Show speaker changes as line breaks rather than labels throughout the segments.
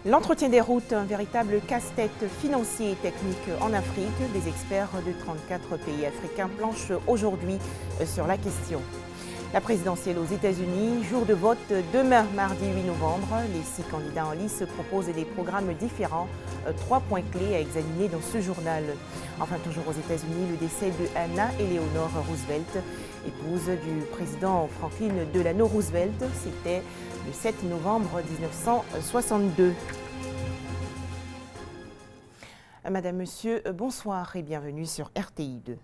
L'entretien des routes, un véritable casse-tête financier et technique en Afrique. Des experts de 34 pays africains planchent aujourd'hui sur la question. La présidentielle aux États-Unis, jour de vote demain, mardi 8 novembre. Les 6 candidats en lice proposent des programmes différents. 3 points clés à examiner dans ce journal. Enfin, toujours aux États-Unis, le décès de Anna Eleanor Roosevelt, épouse du président Franklin Delano Roosevelt. C'était le 7 novembre 1962. Madame, Monsieur, bonsoir et bienvenue sur RTI 2.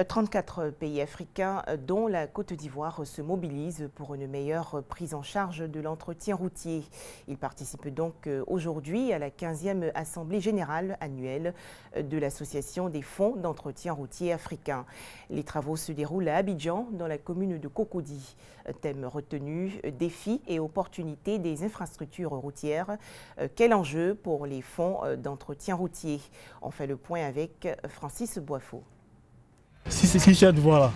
34 pays africains, dont la Côte d'Ivoire, se mobilisent pour une meilleure prise en charge de l'entretien routier. Ils participent donc aujourd'hui à la 15e Assemblée générale annuelle de l'Association des fonds d'entretien routier africains. Les travaux se déroulent à Abidjan, dans la commune de Cocody. Thème retenu, défis et opportunités des infrastructures routières. Quel enjeu pour les fonds d'entretien routier? On fait le point avec Francis Boifo.
Si cette voie-là,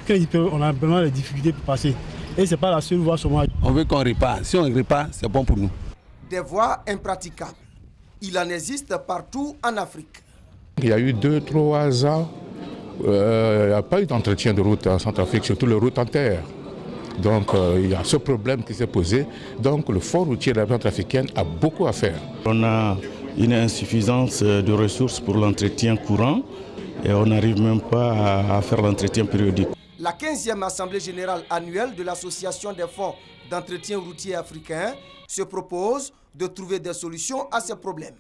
on a vraiment des difficultés pour passer. Et ce n'est pas la seule voie sur moi.
On veut qu'on répare. Si on répare, c'est bon pour nous.
Des voies impraticables. Il en existe partout en Afrique.
Il y a eu 2-3 ans, il n'y a pas eu d'entretien de route en Centrafrique, surtout les routes en terre. Donc il y a ce problème qui s'est posé. Donc le fonds routier de la centrafricaine a beaucoup à faire.
On a une insuffisance de ressources pour l'entretien courant. Et on n'arrive même pas à faire l'entretien périodique.
La 15e Assemblée générale annuelle de l'Association des fonds d'entretien routier africains se propose de trouver des solutions à ces problèmes.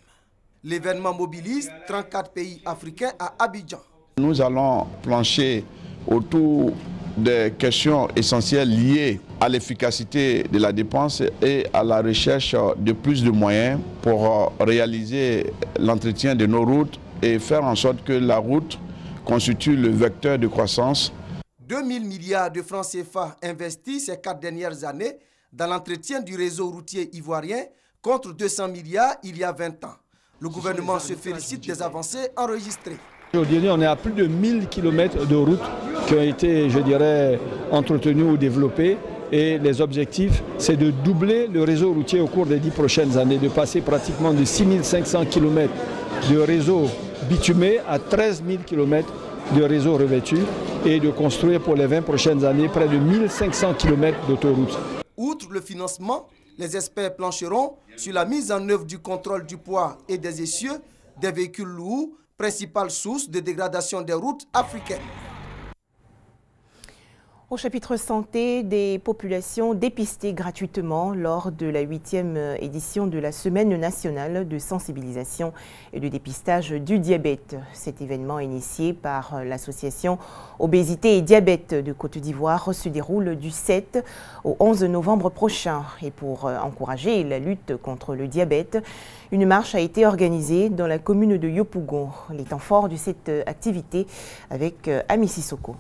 L'événement mobilise 34 pays africains à Abidjan.
Nous allons plancher autour des questions essentielles liées à l'efficacité de la dépense et à la recherche de plus de moyens pour réaliser l'entretien de nos routes et faire en sorte que la route constitue le vecteur de croissance.
2 000 milliards de francs CFA investis ces 4 dernières années dans l'entretien du réseau routier ivoirien contre 200 milliards il y a 20 ans. Le gouvernement se félicite des avancées enregistrées.
Aujourd'hui, on est à plus de 1000 km de routes qui ont été, je dirais, entretenues ou développées. Et les objectifs, c'est de doubler le réseau routier au cours des 10 prochaines années, de passer pratiquement de 6500 km de réseau bitumé à 13 000 km de réseau revêtu et de construire pour les 20 prochaines années près de 1500 km d'autoroutes.
Outre le financement, les experts plancheront sur la mise en œuvre du contrôle du poids et des essieux des véhicules lourds, principale source de dégradation des routes africaines.
Au chapitre santé, des populations dépistées gratuitement lors de la 8e édition de la Semaine nationale de sensibilisation et de dépistage du diabète. Cet événement initié par l'association Obésité et Diabète de Côte d'Ivoire se déroule du 7 au 11 novembre prochain. Et pour encourager la lutte contre le diabète, une marche a été organisée dans la commune de Yopougon. Les temps forts de cette activité avec Ami Sissoko.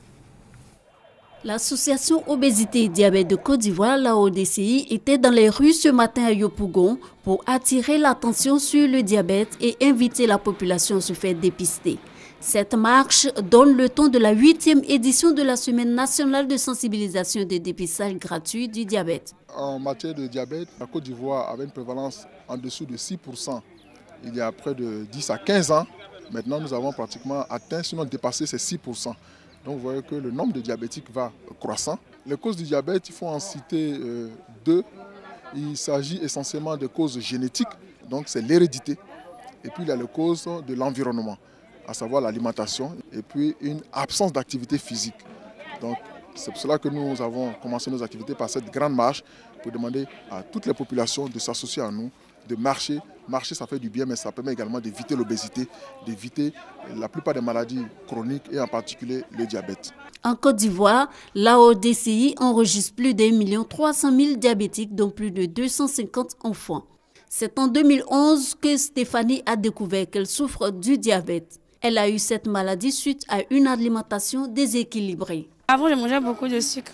L'association Obésité et Diabète de Côte d'Ivoire, la ODCI, était dans les rues ce matin à Yopougon pour attirer l'attention sur le diabète et inviter la population à se faire dépister. Cette marche donne le ton de la 8e édition de la Semaine nationale de sensibilisation et de dépistage gratuit du diabète.
En matière de diabète, la Côte d'Ivoire avait une prévalence en dessous de 6% il y a près de 10 à 15 ans. Maintenant, nous avons pratiquement atteint, sinon dépassé ces 6%. Donc vous voyez que le nombre de diabétiques va croissant. Les causes du diabète, il faut en citer 2. Il s'agit essentiellement de causes génétiques, donc c'est l'hérédité. Et puis il y a les causes de l'environnement, à savoir l'alimentation, et puis une absence d'activité physique. Donc c'est pour cela que nous avons commencé nos activités par cette grande marche pour demander à toutes les populations de s'associer à nous, de marcher. Marcher, ça fait du bien, mais ça permet également d'éviter l'obésité, d'éviter la plupart des maladies chroniques et en particulier le diabète.
En Côte d'Ivoire, la ODCI enregistre plus d'1 300 000 diabétiques, dont plus de 250 enfants. C'est en 2011 que Stéphanie a découvert qu'elle souffre du diabète. Elle a eu cette maladie suite à une alimentation déséquilibrée.
Avant, je mangeais beaucoup de sucre.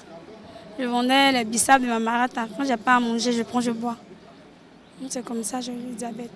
Je vendais les bissap de ma marata. Quand je n'ai pas à manger, je prends, je bois. C'est comme ça que j'ai eu le diabète.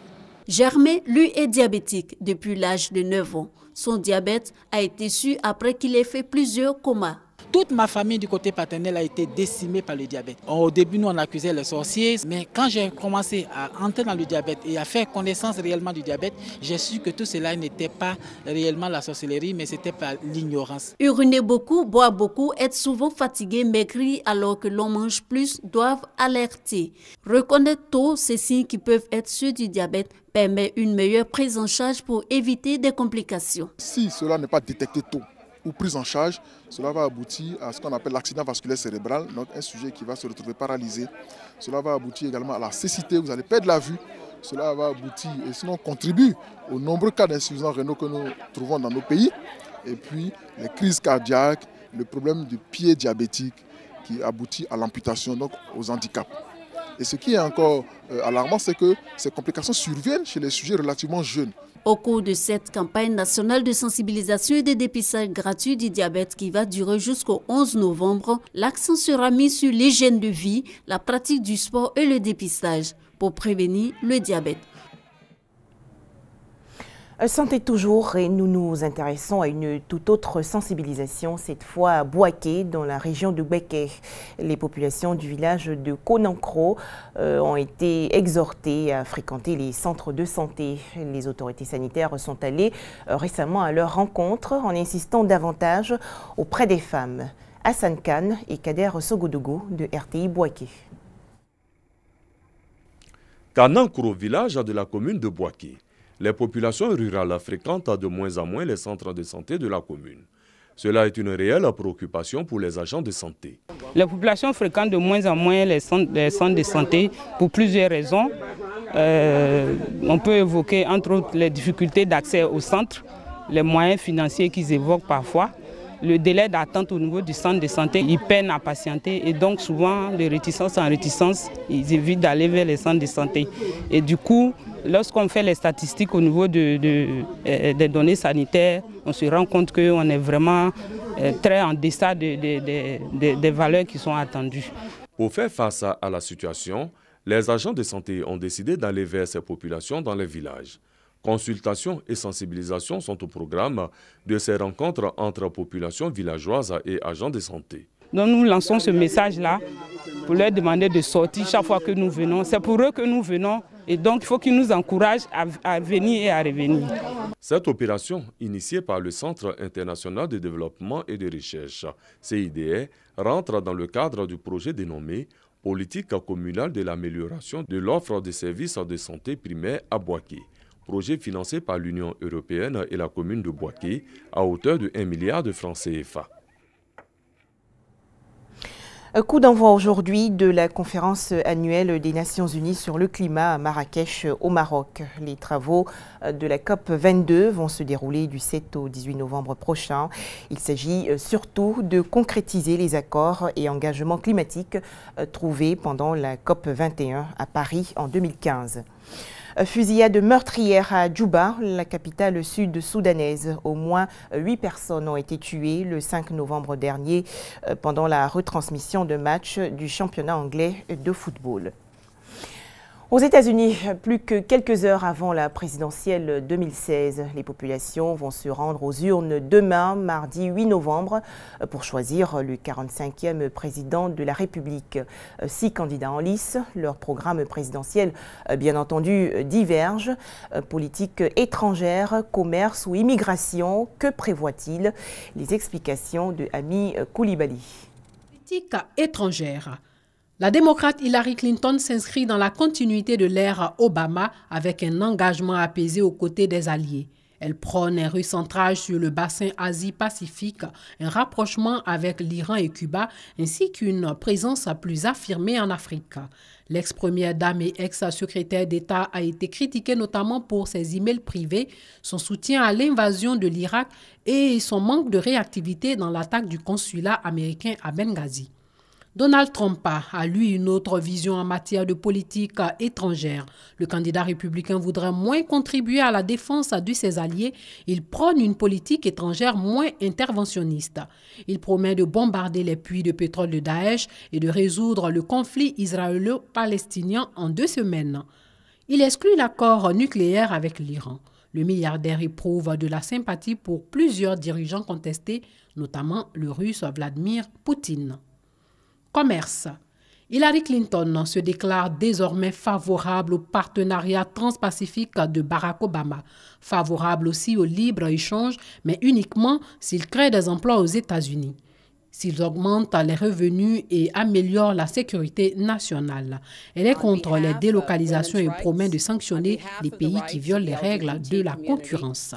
Germain, lui, est diabétique depuis l'âge de 9 ans. Son diabète a été su après qu'il ait fait plusieurs comas.
toute ma famille du côté paternel a été décimée par le diabète. Au début, nous on accusait les sorciers, mais quand j'ai commencé à entrer dans le diabète et à faire connaissance réellement du diabète, j'ai su que tout cela n'était pas réellement la sorcellerie, mais c'était par l'ignorance.
Uriner beaucoup, boire beaucoup, être souvent fatigué, maigri alors que l'on mange plus doivent alerter. Reconnaître tôt ces signes qui peuvent être ceux du diabète permet une meilleure prise en charge pour éviter des complications.
Si cela n'est pas détecté tôt ou prise en charge, cela va aboutir à ce qu'on appelle l'accident vasculaire cérébral, donc un sujet qui va se retrouver paralysé. Cela va aboutir également à la cécité, vous allez perdre la vue. Cela va aboutir et sinon contribue aux nombreux cas d'insuffisance rénale que nous trouvons dans nos pays. Et puis les crises cardiaques, le problème du pied diabétique qui aboutit à l'amputation, donc aux handicaps. Et ce qui est encore alarmant, c'est que ces complications surviennent chez les sujets relativement jeunes.
Au cours de cette campagne nationale de sensibilisation et de dépistage gratuit du diabète qui va durer jusqu'au 11 novembre, l'accent sera mis sur l'hygiène de vie, la pratique du sport et le dépistage pour prévenir le diabète.
Santé toujours, et nous nous intéressons à une toute autre sensibilisation, cette fois à Bouaké, dans la région de Béké. Les populations du village de Konankro ont été exhortées à fréquenter les centres de santé. Les autorités sanitaires sont allées récemment à leur rencontre en insistant davantage auprès des femmes. Hassan Khan et Kader Sogodogo de RTI Bouaké.
Konankro, village de la commune de Bouaké. Les populations rurales fréquentent de moins en moins les centres de santé de la commune. Cela est une réelle préoccupation pour les agents de santé.
Les populations fréquentent de moins en moins les centres de santé pour plusieurs raisons. On peut évoquer entre autres les difficultés d'accès au centre, les moyens financiers qu'ils évoquent parfois, le délai d'attente au niveau du centre de santé, ils peinent à patienter et donc souvent de réticence en réticence, ils évitent d'aller vers les centres de santé. Et du coup, lorsqu'on fait les statistiques au niveau des données sanitaires, on se rend compte qu'on est vraiment très en deçà des valeurs qui sont attendues.
Pour faire face à la situation, les agents de santé ont décidé d'aller vers ces populations dans les villages. Consultations et sensibilisation sont au programme de ces rencontres entre populations villageoises et agents de santé.
Donc nous lançons ce message-là pour leur demander de sortir chaque fois que nous venons. C'est pour eux que nous venons et donc il faut qu'ils nous encouragent à venir et à revenir.
Cette opération, initiée par le Centre international de développement et de recherche, CIDR, rentre dans le cadre du projet dénommé « Politique communale de l'amélioration de l'offre de services de santé primaire à Bouaké ». Projet financé par l'Union européenne et la commune de Bouaké à hauteur de 1 milliard de francs CFA.
Coup d'envoi aujourd'hui de la conférence annuelle des Nations Unies sur le climat à Marrakech au Maroc. Les travaux de la COP 22 vont se dérouler du 7 au 18 novembre prochain. Il s'agit surtout de concrétiser les accords et engagements climatiques trouvés pendant la COP 21 à Paris en 2015. Fusillade meurtrière à Djouba, la capitale sud-soudanaise. Au moins 8 personnes ont été tuées le 5 novembre dernier pendant la retransmission de matchs du championnat anglais de football. Aux États-Unis, plus que quelques heures avant la présidentielle 2016, les populations vont se rendre aux urnes demain, mardi 8 novembre, pour choisir le 45e président de la République. 6 candidats en lice, leur programme présidentiel, bien entendu, diverge. Politique étrangère, commerce ou immigration, que prévoit-il? Les explications de Ami Koulibaly.
Politique étrangère. La démocrate Hillary Clinton s'inscrit dans la continuité de l'ère Obama avec un engagement apaisé aux côtés des alliés. Elle prône un recentrage sur le bassin Asie-Pacifique, un rapprochement avec l'Iran et Cuba, ainsi qu'une présence plus affirmée en Afrique. L'ex-première dame et ex-secrétaire d'État a été critiquée notamment pour ses emails privés, son soutien à l'invasion de l'Irak et son manque de réactivité dans l'attaque du consulat américain à Benghazi. Donald Trump a, lui, une autre vision en matière de politique étrangère. Le candidat républicain voudrait moins contribuer à la défense de ses alliés. Il prône une politique étrangère moins interventionniste. Il promet de bombarder les puits de pétrole de Daesh et de résoudre le conflit israélo-palestinien en 2 semaines. Il exclut l'accord nucléaire avec l'Iran. Le milliardaire éprouve de la sympathie pour plusieurs dirigeants contestés, notamment le russe Vladimir Poutine. Commerce. Hillary Clinton se déclare désormais favorable au partenariat transpacifique de Barack Obama, favorable aussi au libre-échange, mais uniquement s'il crée des emplois aux États-Unis, s'ils augmentent les revenus et améliorent la sécurité nationale. Elle est contre les délocalisations et promet de sanctionner les pays qui violent les règles de la concurrence.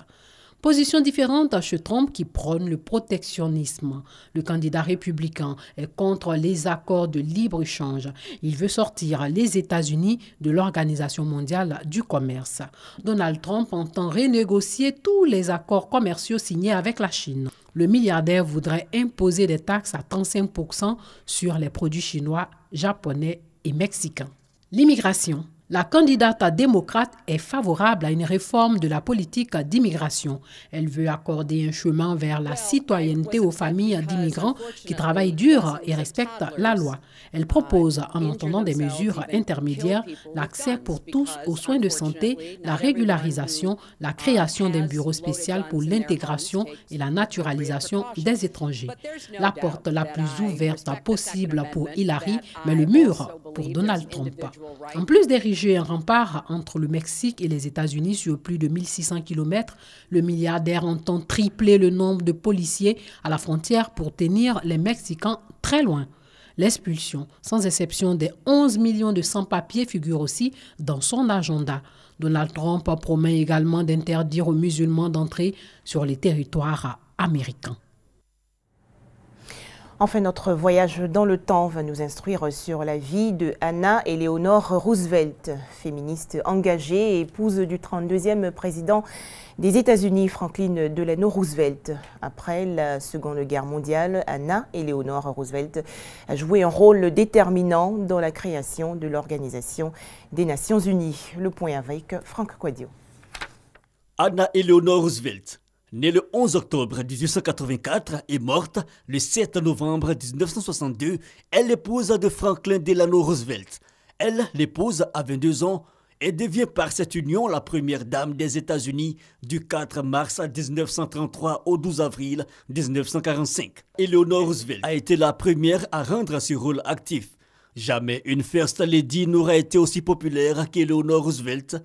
Position différente chez Trump qui prône le protectionnisme. Le candidat républicain est contre les accords de libre-échange. Il veut sortir les États-Unis de l'Organisation mondiale du commerce. Donald Trump entend renégocier tous les accords commerciaux signés avec la Chine. Le milliardaire voudrait imposer des taxes à 35% sur les produits chinois, japonais et mexicains. L'immigration. La candidate démocrate est favorable à une réforme de la politique d'immigration. Elle veut accorder un chemin vers la citoyenneté aux familles d'immigrants qui travaillent dur et respectent la loi. Elle propose, en entendant des mesures intermédiaires, l'accès pour tous aux soins de santé, la régularisation, la création d'un bureau spécial pour l'intégration et la naturalisation des étrangers. La porte la plus ouverte possible pour Hillary, mais le mur pour Donald Trump. En plus d'ériger un rempart entre le Mexique et les États-Unis sur plus de 1600 km, le milliardaire entend tripler le nombre de policiers à la frontière pour tenir les Mexicains très loin. L'expulsion, sans exception des 11 millions de sans-papiers, figure aussi dans son agenda. Donald Trump promet également d'interdire aux musulmans d'entrer sur les territoires américains.
Enfin, notre voyage dans le temps va nous instruire sur la vie de Anna Eleanor Roosevelt, féministe engagée et épouse du 32e président des États-Unis, Franklin Delano Roosevelt. Après la Seconde Guerre mondiale, Anna Eleanor Roosevelt a joué un rôle déterminant dans la création de l'Organisation des Nations Unies. Le point avec Franck Quadio.
Anna Eleanor Roosevelt, née le 11 octobre 1884 et morte le 7 novembre 1962, est l'épouse de Franklin Delano Roosevelt. Elle, l'épouse, a 22 ans et devient par cette union la première dame des États-Unis du 4 mars 1933 au 12 avril 1945. Eleanor Roosevelt a été la première à rendre ce rôle actif. Jamais une First Lady n'aura été aussi populaire qu'Eleanor Roosevelt.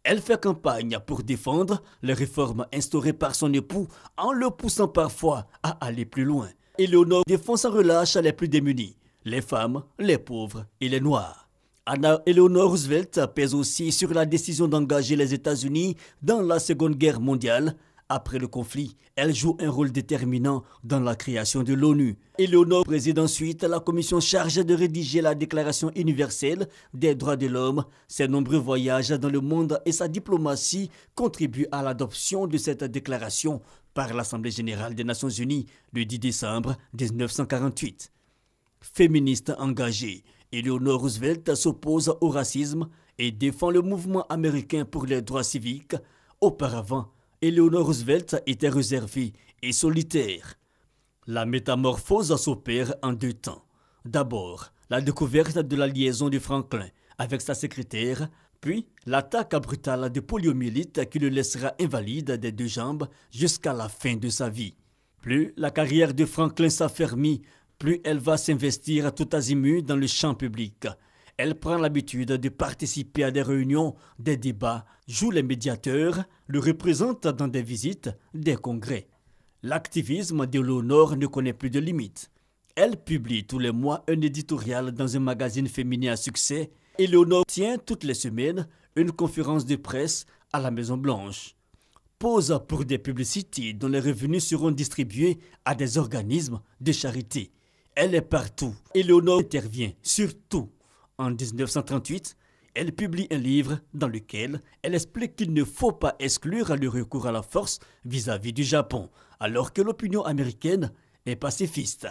Elle fait campagne pour défendre les réformes instaurées par son époux en le poussant parfois à aller plus loin. Eleanor défend sans relâche les plus démunis, les femmes, les pauvres et les noirs. Anna Eleanor Roosevelt pèse aussi sur la décision d'engager les États-Unis dans la Seconde Guerre mondiale. Après le conflit, elle joue un rôle déterminant dans la création de l'ONU. Eleanor préside ensuite la commission chargée de rédiger la Déclaration universelle des droits de l'homme. Ses nombreux voyages dans le monde et sa diplomatie contribuent à l'adoption de cette déclaration par l'Assemblée générale des Nations unies le 10 décembre 1948. Féministe engagée, Eleanor Roosevelt s'oppose au racisme et défend le mouvement américain pour les droits civiques. Auparavant, Eleanor Roosevelt était réservée et solitaire. La métamorphose s'opère en deux temps. D'abord, la découverte de la liaison de Franklin avec sa secrétaire, puis l'attaque brutale de poliomyélite qui le laissera invalide des deux jambes jusqu'à la fin de sa vie. Plus la carrière de Franklin s'affermit, plus elle va s'investir tout azimut dans le champ public. Elle prend l'habitude de participer à des réunions, des débats, joue les médiateurs, le représente dans des visites, des congrès. L'activisme d'Eleanor ne connaît plus de limites. Elle publie tous les mois un éditorial dans un magazine féminin à succès. Eleanor tient toutes les semaines une conférence de presse à la Maison-Blanche. Pose pour des publicités dont les revenus seront distribués à des organismes de charité. Elle est partout. Eleanor intervient surtout. En 1938, elle publie un livre dans lequel elle explique qu'il ne faut pas exclure le recours à la force vis-à-vis du Japon, alors que l'opinion américaine est pacifiste.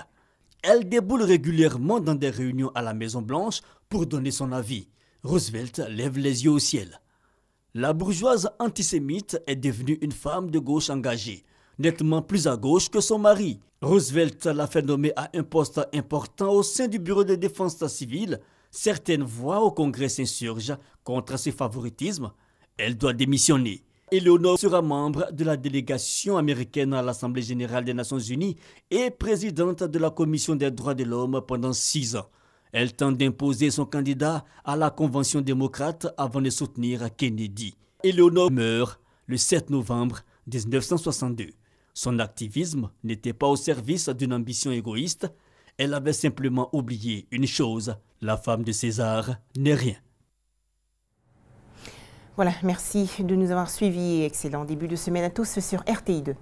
Elle déboule régulièrement dans des réunions à la Maison-Blanche pour donner son avis. Roosevelt lève les yeux au ciel. La bourgeoise antisémite est devenue une femme de gauche engagée, nettement plus à gauche que son mari. Roosevelt l'a fait nommer à un poste important au sein du Bureau de défense civile. Certaines voix au Congrès s'insurgent contre ses favoritismes. Elle doit démissionner. Eleonore sera membre de la délégation américaine à l'Assemblée générale des Nations unies et présidente de la Commission des droits de l'homme pendant 6 ans. Elle tente d'imposer son candidat à la Convention démocrate avant de soutenir Kennedy. Eleonore meurt le 7 novembre 1962. Son activisme n'était pas au service d'une ambition égoïste. Elle avait simplement oublié une chose, la femme de César n'est rien.
Voilà, merci de nous avoir suivis. Excellent début de semaine à tous sur RTI2.